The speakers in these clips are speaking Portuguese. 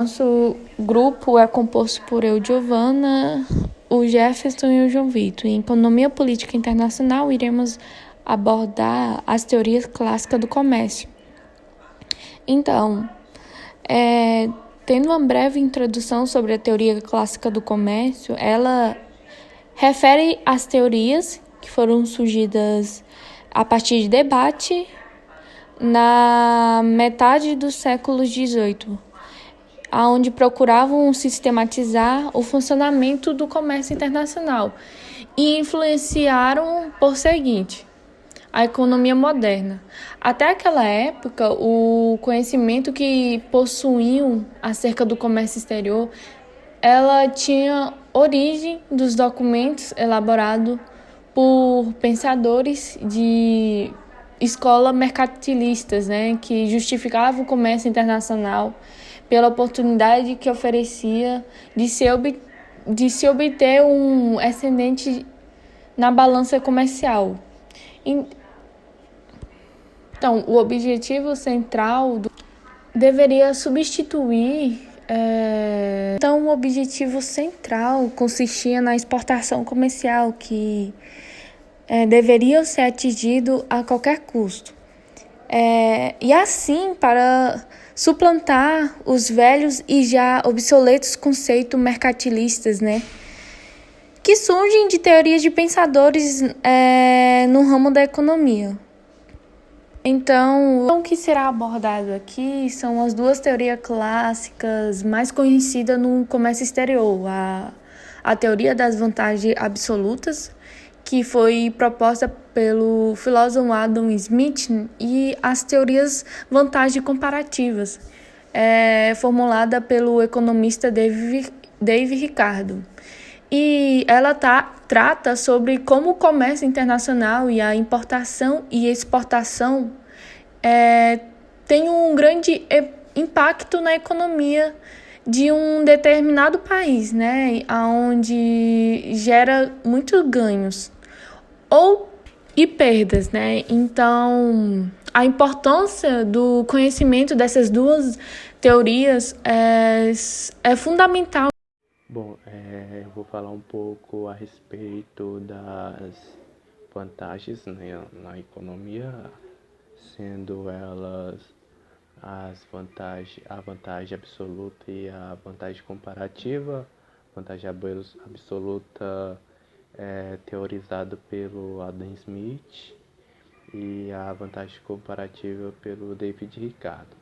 Nosso grupo é composto por eu, Giovana, o Jefferson e o João Vitor. Em Economia Política Internacional, iremos abordar as teorias clássicas do comércio. Então, tendo uma breve introdução sobre a teoria clássica do comércio, ela refere às teorias que foram surgidas a partir de debate na metade do século XVIII, onde procuravam sistematizar o funcionamento do comércio internacional e influenciaram por seguinte a economia moderna. Até aquela época, o conhecimento que possuíam acerca do comércio exterior, ela tinha origem dos documentos elaborados por pensadores de escola mercantilistas, que justificavam o comércio internacional pela oportunidade que oferecia de se obter um excedente na balança comercial. Então, o objetivo central deveria substituir. Então, o objetivo central consistia na exportação comercial, que deveria ser atingido a qualquer custo. E assim, para suplantar os velhos e já obsoletos conceitos mercantilistas, que surgem de teorias de pensadores no ramo da economia. Então, o que será abordado aqui são as duas teorias clássicas mais conhecidas no comércio exterior. A teoria das vantagens absolutas, que foi proposta pelo filósofo Adam Smith, e as teorias vantagens comparativas, formulada pelo economista Dave Ricardo. E ela trata sobre como o comércio internacional e a importação e exportação tem um grande impacto na economia de um determinado país, onde gera muitos ganhos e perdas, Então, a importância do conhecimento dessas duas teorias é fundamental. Bom, eu vou falar um pouco a respeito das vantagens, na economia, sendo elas a vantagem absoluta e a vantagem comparativa. Vantagem absoluta é teorizada pelo Adam Smith e a vantagem comparativa pelo David Ricardo.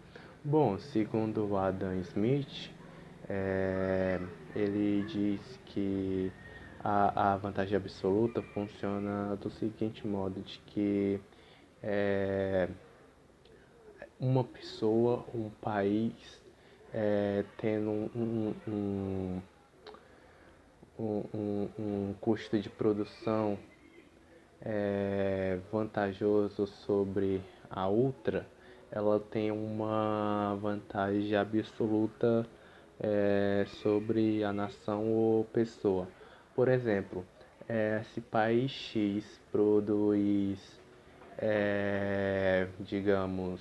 Bom, segundo o Adam Smith, ele diz que a vantagem absoluta funciona do seguinte modo, de que uma pessoa, um país, tendo um custo de produção vantajoso sobre a outra, ela tem uma vantagem absoluta sobre a nação ou pessoa. Por exemplo, se país X produz, digamos,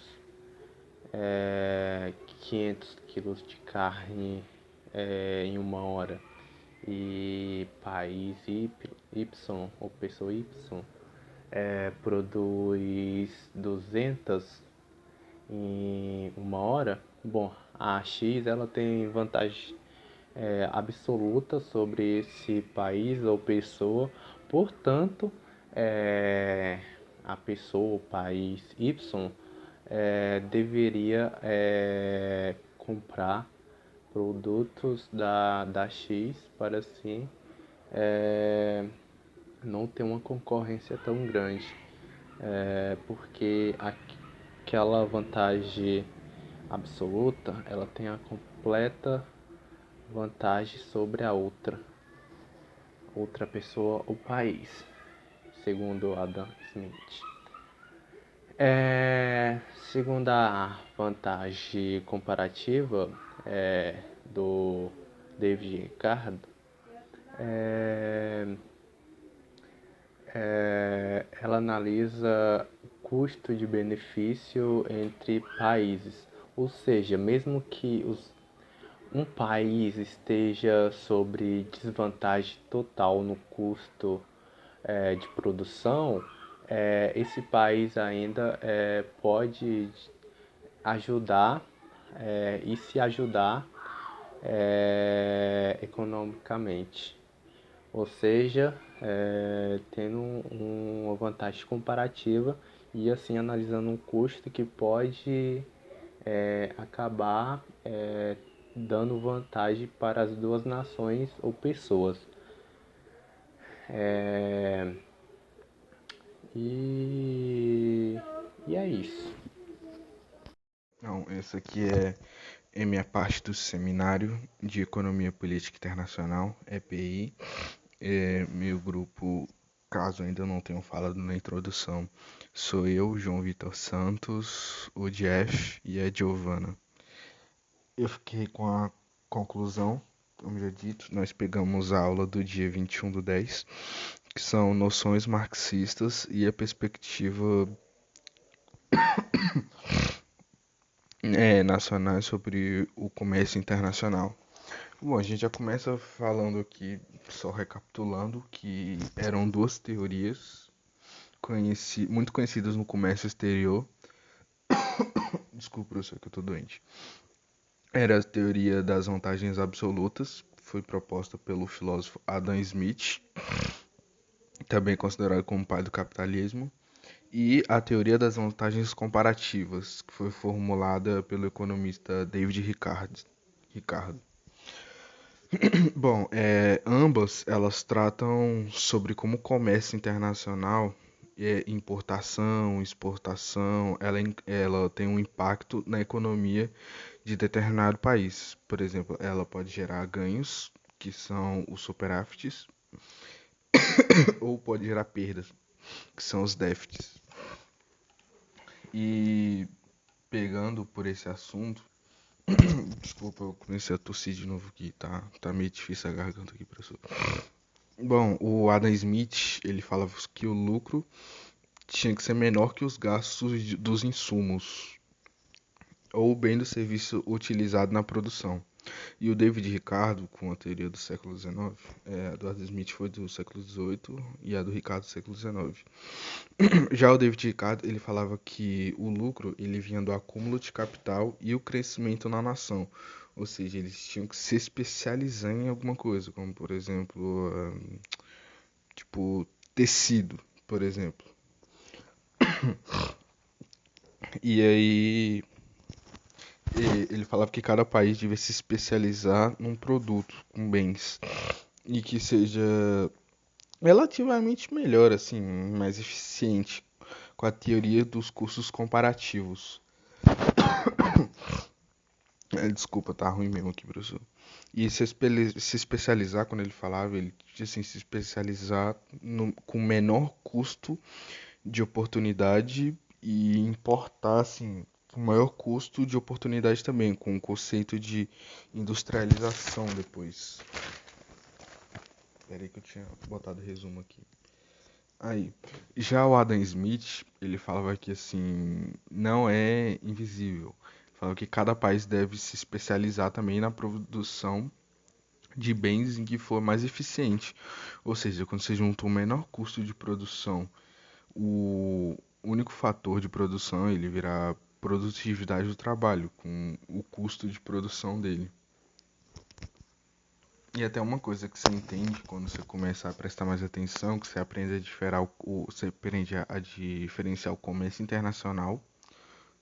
500 quilos de carne em uma hora, e país Y ou pessoa Y produz 200 em uma hora, bom, a X ela tem vantagem absoluta sobre esse país ou pessoa, portanto, a pessoa ou país Y deveria comprar produtos da X para assim não ter uma concorrência tão grande, porque aquela vantagem absoluta ela tem a completa vantagem sobre a outra pessoa ou país, segundo Adam Smith. Segundo a vantagem comparativa do David Ricardo, ela analisa custo de benefício entre países, ou seja, mesmo que um país esteja sobre desvantagem total no custo de produção, esse país ainda pode ajudar e se ajudar economicamente. Ou seja, tendo uma vantagem comparativa e assim analisando um custo que pode acabar dando vantagem para as duas nações ou pessoas. É, e, e é isso. Não, essa aqui é minha parte do seminário de Economia Política Internacional, EPI. Meu grupo, caso ainda não tenham falado na introdução, sou eu, João Vitor Santos, o Jeff e a Giovana. Eu fiquei com a conclusão, como já dito, nós pegamos a aula do dia 21/10, que são noções marxistas e a perspectiva nacional sobre o comércio internacional. Bom, a gente já começa falando aqui, só recapitulando, que eram duas teorias muito conhecidas no comércio exterior. Desculpa, professor, que eu tô doente. Era a teoria das vantagens absolutas, foi proposta pelo filósofo Adam Smith, também considerado como pai do capitalismo, e a teoria das vantagens comparativas, que foi formulada pelo economista David Ricardo. Bom, ambas elas tratam sobre como o comércio internacional, importação, exportação, ela tem um impacto na economia de determinado país. Por exemplo, ela pode gerar ganhos, que são os superávites, ou pode gerar perdas, que são os déficits. E pegando por esse assunto, desculpa, eu comecei a tossir de novo aqui, tá meio difícil a garganta aqui, professor. Bom, o Adam Smith, ele falava que o lucro tinha que ser menor que os gastos dos insumos ou bem do serviço utilizado na produção. E o David Ricardo, com a teoria do século XIX, a do Adam Smith foi do século XVIII e a do Ricardo do século XIX. Já o David Ricardo, ele falava que o lucro ele vinha do acúmulo de capital e o crescimento na nação. Ou seja, eles tinham que se especializar em alguma coisa, como por exemplo, tipo tecido, por exemplo. E aí ele falava que cada país devia se especializar num produto com bens e que seja relativamente melhor, assim, mais eficiente com a teoria dos custos comparativos. Desculpa, tá ruim mesmo aqui, professor. E se especializar, quando ele falava, ele dizia assim, se especializar com menor custo de oportunidade e importar, assim, com maior custo de oportunidade também, com o conceito de industrialização depois. Espera aí que eu tinha botado resumo aqui. Aí, já o Adam Smith, ele falava que assim, não é invisível. Falava que cada país deve se especializar também na produção de bens em que for mais eficiente. Ou seja, quando você junta o menor custo de produção, o único fator de produção, ele virá produtividade do trabalho, com o custo de produção dele. E até uma coisa que você entende quando você começa a prestar mais atenção, que você aprende você aprende a diferenciar o comércio internacional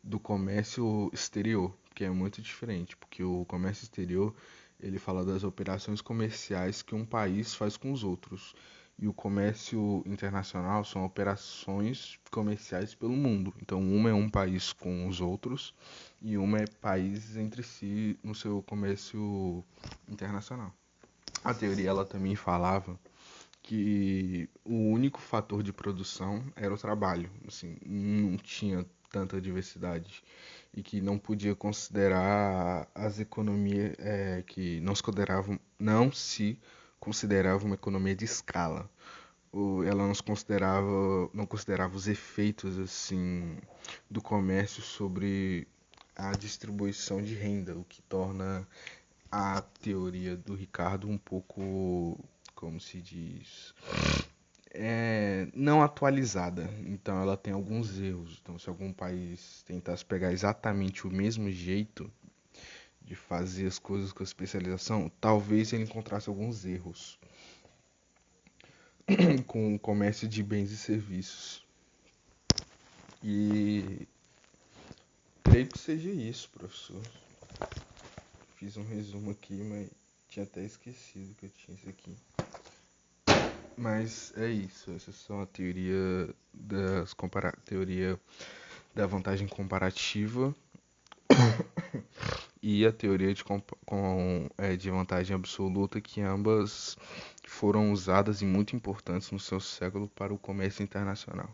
do comércio exterior, que é muito diferente, porque o comércio exterior, ele fala das operações comerciais que um país faz com os outros. E o comércio internacional são operações comerciais pelo mundo. Então, uma é um país com os outros e uma é países entre si no seu comércio internacional. A teoria ela também falava que o único fator de produção era o trabalho, assim, não tinha tanta diversidade e que não podia considerar as economias que não se considerava uma economia de escala. Ela não considerava os efeitos assim do comércio sobre a distribuição de renda, o que torna a teoria do Ricardo um pouco, como se diz, não atualizada. Então ela tem alguns erros. Então se algum país tentasse pegar exatamente o mesmo jeito de fazer as coisas com a especialização, talvez ele encontrasse alguns erros com o comércio de bens e serviços. E creio que seja isso, professor. Fiz um resumo aqui, mas tinha até esquecido que eu tinha isso aqui. Mas é isso, essa é só a teoria da vantagem comparativa e a teoria de vantagem absoluta, que ambas foram usadas e muito importantes no seu século para o comércio internacional.